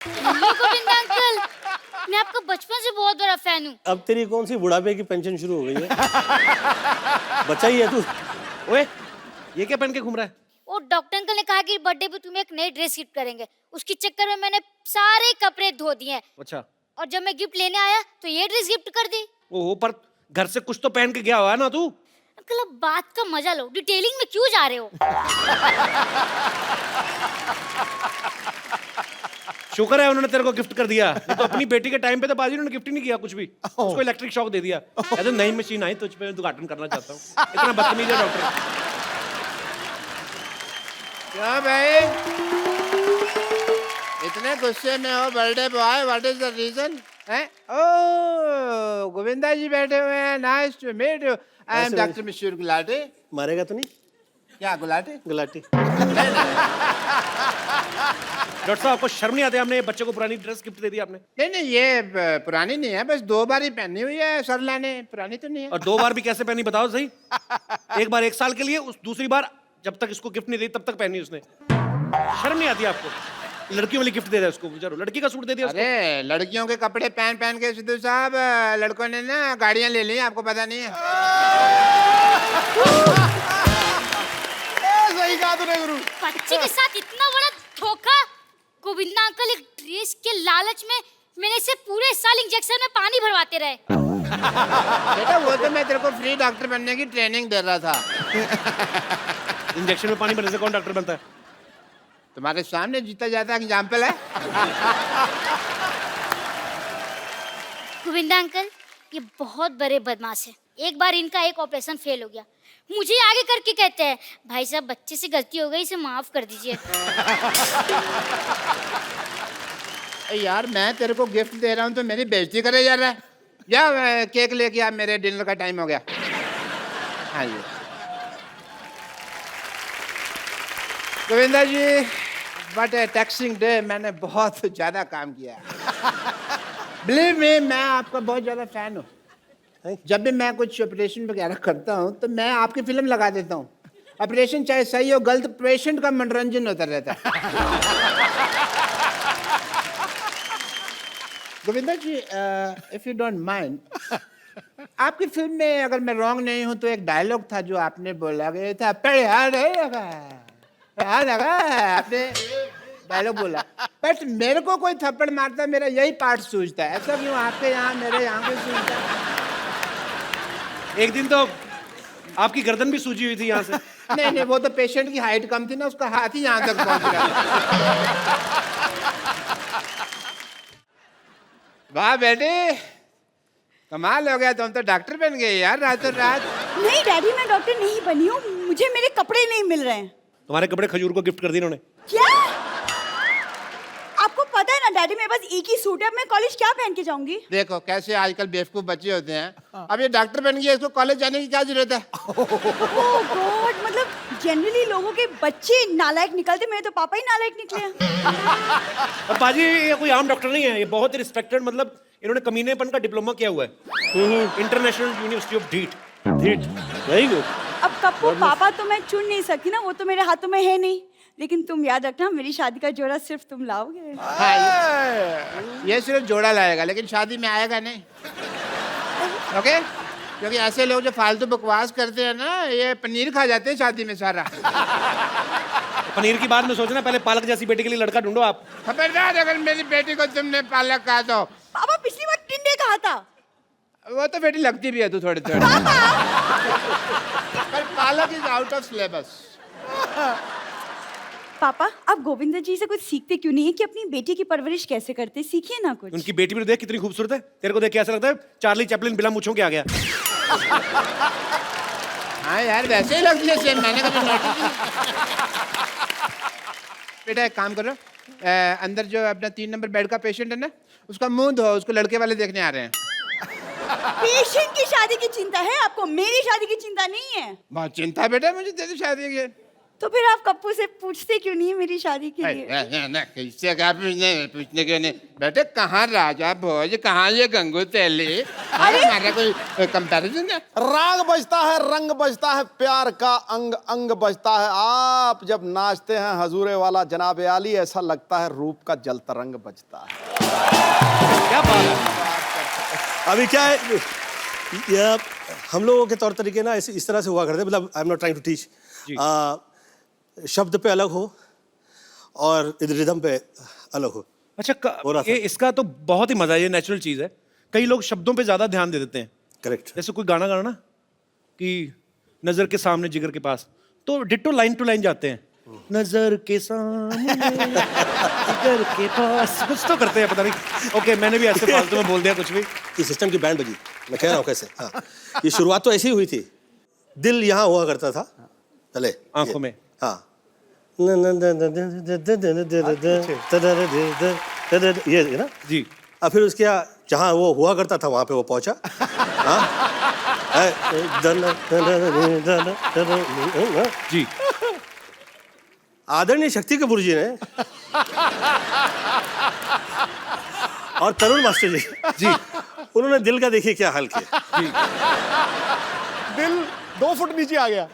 Govinda uncle, मैं आपका बचपन से बहुत बड़ा फैन हूँ। अब तेरी कौन सी बुढ़ापे की पेंशन शुरू हो गई है? बच्चा ही है तू। ओए, ये क्या पहन के घूम रहा है? वो डॉक्टर अंकल ने कहा कि बर्थडे पे तुम्हें एक नई ड्रेस गिफ्ट करेंगे। उसके चक्कर में मैंने सारे कपड़े धो दिए हैं। अच्छा। और जब मैं गिफ्ट लेने आया तो ये ड्रेस गिफ्ट कर दी। ओहो, पर घर से कुछ तो पहन के गया हुआ है ना तू? अंकल अब बात का मजा लो, डिटेलिंग में क्यों जा रहे हो? शुक्र है उन्होंने तेरे को गिफ्ट कर दिया, नहीं तो अपनी बेटी के टाइम पे तो बाजी उन्होंने गिफ्ट ही नहीं किया कुछ भी। उसको इलेक्ट्रिक शॉक दे दिया। ऐसे नई मशीन आई तुझ पे उद्घाटन करना चाहता हूँ। इतना बदतमीज है डॉक्टर। क्या भाई, इतने गुस्से में हो birthday boy? What is the reason? Oh, Govinda ji बैठे हुए हैं। Nice to meet you. I am doctor Mishra Gulati. मारेगा तो नहीं? क्या गुलाटी? गुलाटी। डॉक्टर साहब, आपको शर्म नहीं आती? हमने बच्चे को पुरानी ड्रेस गिफ्ट दे दी आपने। नहीं, ये पुरानी नहीं है, बस 2 बार ही पहनी हुई है सरला ने, पुरानी तो नहीं है। और 2 बार भी कैसे पहनी बताओ सही? एक बार 1 साल के लिए, उस दूसरी बार जब तक इसको गिफ्ट नहीं दी तब तक पहनी उसने। शर्म नहीं आती आपको? लड़कियों वाली गिफ्ट दे रहा है उसको, बेचारो लड़की का सूट दे दिया उसको। अरे लड़कियों के कपड़े पहन पहन के सिद्धू साहब लड़कों ने ना गाड़ियां ले ली, आपको पता नहीं है? सही कहा तूने गुरु। बच्चे के साथ इतना बड़ा धोखा। गोविंदा अंकल एक ड्रेस के लालच में मेरे से पूरे साल इंजेक्शन में पानी भरवाते रहे। बेटा वो तो मैं तेरे को फ्री डॉक्टर बनने की ट्रेनिंग दे रहा था। इंजेक्शन में पानी भरने से कौन डॉक्टर बनता है? तुम्हारे सामने जीता जाता एग्जाम्पल है। गोविंदा अंकल, ये बहुत बड़े बदमाश है। एक बार इनका एक ऑपरेशन फेल हो गया, मुझे आगे करके कहते हैं भाई साहब बच्चे से गलती हो गई, इसे माफ कर दीजिए। यार मैं तेरे को गिफ्ट दे रहा हूँ तो मेरी बेइज्जती करे जा रहा है। या केक लेके आ, मेरे डिनर का टाइम हो गया। हाँ जी गोविंदा जी, बट टैक्सिंग डे, मैंने बहुत ज़्यादा काम किया है। बिलीव मी, मैं आपका बहुत ज़्यादा फैन हूँ। जब भी मैं कुछ ऑपरेशन वगैरह करता हूँ तो मैं आपकी फिल्म लगा देता हूँ। ऑपरेशन चाहे सही हो गलत, पेशेंट का मनोरंजन होता रहता है। गोविंदा जी, इफ यू डोंट माइंड, आपकी फिल्म में अगर मैं रॉन्ग नहीं हूँ तो एक डायलॉग था जो आपने बोला गया था, आपने डायलॉग बोला, बट मेरे को कोई थप्पड़ मारता मेरा यही पार्ट सूझता है। ऐसा क्यों आपके यहाँ मेरे यहाँ पे सूझता है? एक दिन तो आपकी गर्दन भी सूजी हुई थी यहाँ से। नहीं, वो तो पेशेंट की हाइट कम थी ना, उसका हाथ ही यहाँ तक पहुँच गया। वाह बेटे, कमाल हो गया, तुम तो डॉक्टर बन गए यार रातों रात। नहीं डैडी, मैं डॉक्टर नहीं बनी हूँ, मुझे मेरे कपड़े नहीं मिल रहे हैं। तुम्हारे कपड़े खजूर को गिफ्ट कर दिए उन्होंने। क्या? आपको पता है ना डैडी, मेरे पास एक ही सूट है, अब मैं कॉलेज क्या पहन के जाऊंगी? देखो कैसे आजकल बेवकूफ बच्चे होते हैं। अब ये डॉक्टर बन गया, इसको कॉलेज जाने की क्या जरूरत है? ओह गॉड, मतलब जनरली लोगों के बच्चे नालायक निकलते, मेरे तो पापा ही नालायक निकले हैं। और बाजी ये कोई आम डॉक्टर नहीं है, ये बहुत ही रिस्पेक्टेड, मतलब इन्होंने कमीनेपन का डिप्लोमा किया हुआ है इंटरनेशनल यूनिवर्सिटी ऑफ ढीठ। Very good. अब कप्पू पापा तो मैं चुन नहीं सकती ना, वो तो मेरे हाथों में है नहीं, लेकिन तुम याद रखना मेरी शादी का जोड़ा सिर्फ तुम लाओगे। हाँ, ये सिर्फ जोड़ा लाएगा लेकिन शादी में आएगा नहीं। ओके? क्योंकि ऐसे लोग जो फालतू बकवास करते हैं ना, ये पनीर खा जाते हैं शादी में सारा। पनीर की बात में सोचना, पहले पालक जैसी बेटी के लिए लड़का ढूंढो आप। खबरदार अगर मेरी बेटी को तुमने पालक कहा तो। पापा पिछली बार टिंडे कहा था। वो तो बेटी लगती भी है तू थोड़ी थोड़ी। पर पालक इज आउट ऑफ सिलेबस। पापा आप गोविंदा जी से कुछ सीखते क्यों नहीं है कि अपनी बेटी की परवरिश कैसे करते? सीखिए ना कुछ। उनकी बेटी भी तो देख कितनी खूबसूरत है, तेरे को देख के ऐसा लगता है चार्ली चैपलिन बिना मूंछों के आ गया। हाँ यार वैसे ही लगती है सेम, मैंने कभी नोटिस नहीं। बेटा एक काम करो, अंदर जो अपना 3 नंबर बेड का पेशेंट है ना, उसका मुंह धो, उसको लड़के वाले देखने आ रहे हैं। पेशेंट की शादी की चिंता है आपको, मेरी शादी की चिंता नहीं है। बहुत चिंता है बेटा मुझे तेरी शादी की। तो फिर आप कप्पू से पूछते क्यों नहीं मेरी शादी के लिए? कैसे क्या पूछने के नहीं बेटे, कहाँ राजा भोज, कहाँ ये गंगू तेली? अरे हमारा कोई कंपैरिजन है? राग बजता है, रंग बजता है, प्यार का अंग अंग बजता है। आप जब नाचते हैं हजूरे वाला जनाब आली, ऐसा लगता है रूप का जल तरंग बजता है। क्या बात है। अभी क्या है, ये हम लोगों के तौर तरीके ना इस तरह से हुआ करते, मतलब I am not trying to teach, शब्द पे अलग हो और रिदम पे अलग हो। अच्छा हो रहा था। ये इसका तो बहुत ही मजा है, ये नेचुरल चीज है। कई लोग शब्दों पे ज्यादा ध्यान दे देते हैं। करेक्ट। जैसे कोई गाना गाना कि नजर के सामने जिगर के पास, तो डिट्टो लाइन टू लाइन जाते हैं। नजर के सामने जिगर के पास, कुछ तो करते हैं, पता नहीं। ओके, मैंने भी ऐसे फालतू में बोल दिया कुछ भी। ये सिस्टम की बैंड बजी, मैं कह रहा हूँ कैसे। हाँ, ये शुरुआत तो ऐसी ही हुई थी। दिल यहाँ हुआ करता था पहले आंखों में। हाँ, ये है ना जी। अब फिर उसके जहाँ वो हुआ करता था वहाँ पे वो पहुँचा। जी। आदरणीय शक्ति कपूर जी ने और तरुण मास्टर जी, उन्होंने दिल का देखिए क्या हाल किया। दिल 2 फुट नीचे आ गया।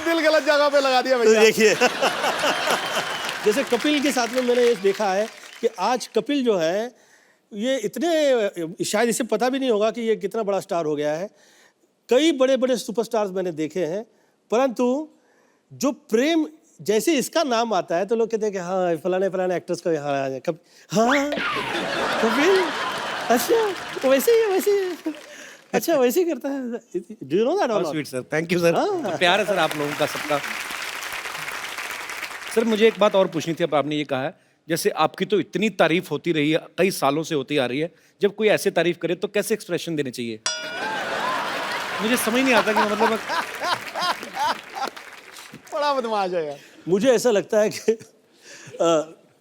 दिल गलत जगह पे लगा दिया तो भैया। देखिए जैसे कपिल के साथ में मैंने ये देखा है कि आज कपिल जो है ये इतने, शायद इसे पता भी नहीं होगा कि ये कितना बड़ा स्टार हो गया है। कई बड़े बड़े सुपरस्टार्स मैंने देखे हैं, परंतु जो प्रेम, जैसे इसका नाम आता है तो लोग कहते हैं कि हाँ फलाने फलाने एक्टर्स को यहाँ हाँ कपिल, अच्छा वैसे ही अच्छा वैसे ही करता है। Do you know that? How sweet, sir. Thank you, sir. प्यार है सर आप लोगों का सबका। सर मुझे एक बात और पूछनी थी। अब आपने ये कहा है, जैसे आपकी तो इतनी तारीफ होती रही है, कई सालों से होती आ रही है, जब कोई ऐसे तारीफ करे तो कैसे एक्सप्रेशन देने चाहिए? मुझे समझ नहीं आता कि मतलब बड़ा बदमाश है यार। मुझे ऐसा लगता है कि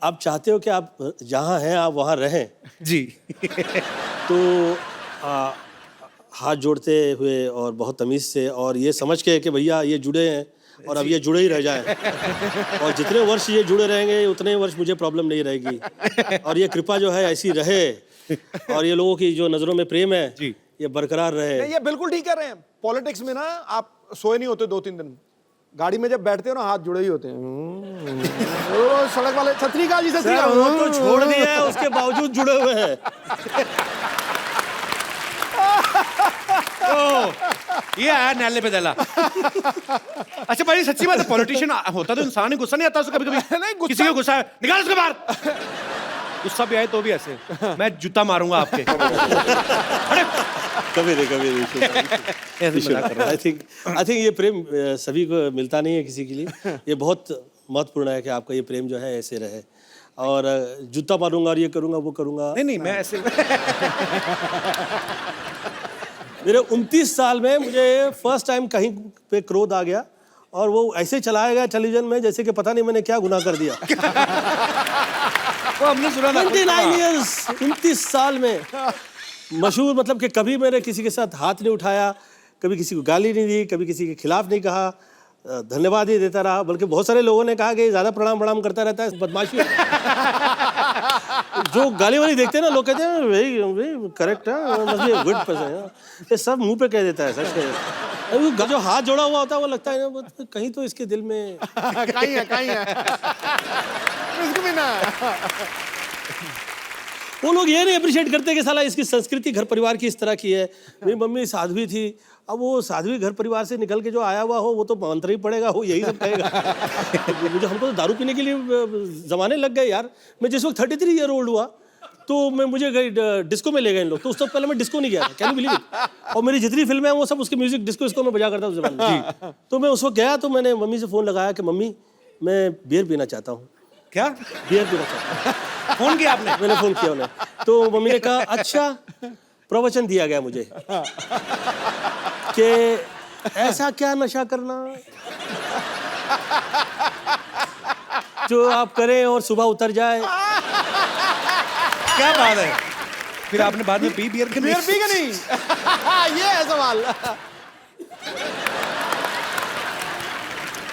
आप चाहते हो कि आप जहाँ हैं आप वहाँ रहें, जी। तो हाथ जोड़ते हुए और बहुत तमीज़ से और ये समझ के कि भैया ये जुड़े हैं और अब ये जुड़े ही रह जाएं, और जितने वर्ष ये जुड़े रहेंगे उतने वर्ष मुझे प्रॉब्लम नहीं रहेगी, और ये कृपा जो है ऐसी रहे, और ये लोगों की जो नज़रों में प्रेम है जी। ये बरकरार रहे। नहीं, ये बिल्कुल ठीक कह रहे हैं। पॉलिटिक्स में ना आप सोए नहीं होते 2-3 दिन, गाड़ी में जब बैठते हो ना हाथ जुड़े ही होते हैं। वो सड़क वाले छतरी का जी छतरी का, वो तो छोड़ दिया है, उसके बावजूद जुड़े हुए हैं। ये आया नैले पे दला। अच्छा भाई सच्ची बात है, पॉलिटिशियन होता तो इंसान ही गुस्सा नहीं आता उसको कभी कभी? नहीं, गुस्सा- किसी को गुस्सा है निकाल उसको बाहर। गुस्सा भी आए तो भी ऐसे मैं जूता मारूंगा आपके। कभी नहीं। आई थिंक ये प्रेम सभी को मिलता नहीं है किसी के लिए। ये बहुत महत्वपूर्ण है कि आपका ये प्रेम जो है ऐसे रहे, और जूता मारूंगा और ये करूंगा वो करूंगा। नहीं मैं ऐसे मेरे 29 साल में मुझे फर्स्ट टाइम कहीं पे क्रोध आ गया, और वो ऐसे चलाया गया टेलीविजन में जैसे कि पता नहीं मैंने क्या गुनाह कर दिया। वो हमने सुना था। 29 years, 29 साल में मशहूर, मतलब कि कभी मैंने किसी के साथ हाथ नहीं उठाया, कभी किसी को गाली नहीं दी, कभी किसी के खिलाफ नहीं कहा, धन्यवाद ही देता रहा। बल्कि बहुत सारे लोगों ने कहा कि ज़्यादा प्रणाम करता रहता है, बदमाशी। जो गाली वाली देखते हैं ना लोग, कहते हैं वेरी करेक्ट है, must be a good person. ये सब मुंह पे कह देता है, सच कह। जो हाथ जोड़ा हुआ होता है वो लगता है ना कहीं तो इसके दिल में कहीं है। इसको भी ना। वो लोग ये नहीं अप्रिशिएट करते कि साला इसकी संस्कृति घर परिवार की इस तरह की है। मेरी मम्मी साध्वी थी, अब वो साध्वी घर परिवार से निकल के जो आया हुआ हो वो तो मंत्र ही पड़ेगा, वो यही सब कहेगा। मुझे हमको तो दारू पीने के लिए जमाने लग गए यार। मैं जिस वक्त 33 ईयर ओल्ड हुआ तो मुझे डिस्को में ले गए इन लोग, तो उस वक्त पहले मैं डिस्को नहीं गया, कैन यू बिलीव इट। और मेरी जितनी फिल्में हैं वो सब उसके म्यूजिक डिस्को में बजा करता उस जमाने में। तो मैं उस वक्त गया तो मैंने मम्मी से फ़ोन लगाया कि मम्मी मैं बियर पीना चाहता हूँ। क्या बियर पीना चाहता हूँ। फोन किया आपने? मैंने फ़ोन किया उन्हें, तो मम्मी ने कहा अच्छा, प्रवचन दिया गया मुझे कि ऐसा क्या नशा करना नाइट आप करें और सुबह उतर जाए। क्या बात है। फिर आपने बाद में पी बियर के बियर पी के नहीं ये है सवाल।